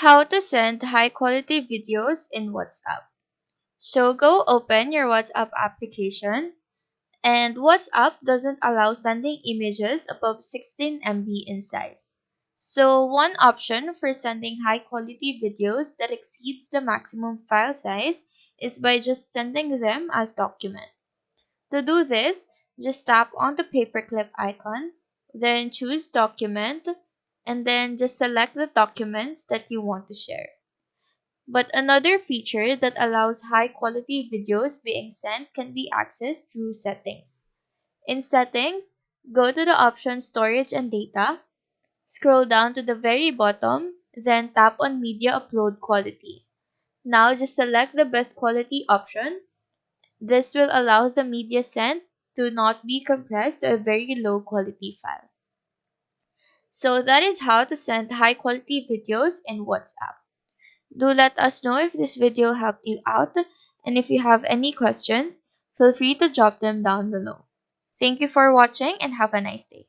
How to send high quality videos in WhatsApp. So go open your WhatsApp application, and WhatsApp doesn't allow sending images above 16 MB in size. So one option for sending high quality videos that exceeds the maximum file size is by just sending them as document. To do this, just tap on the paperclip icon, then choose document, and then just select the documents that you want to share. But another feature that allows high quality videos being sent can be accessed through settings. In settings, go to the option storage and data, scroll down to the very bottom, then tap on media upload quality. Now just select the best quality option. This will allow the media sent to not be compressed to a very low quality file. So that is how to send high quality videos in WhatsApp. Do let us know if this video helped you out, and if you have any questions, feel free to drop them down below. Thank you for watching and have a nice day.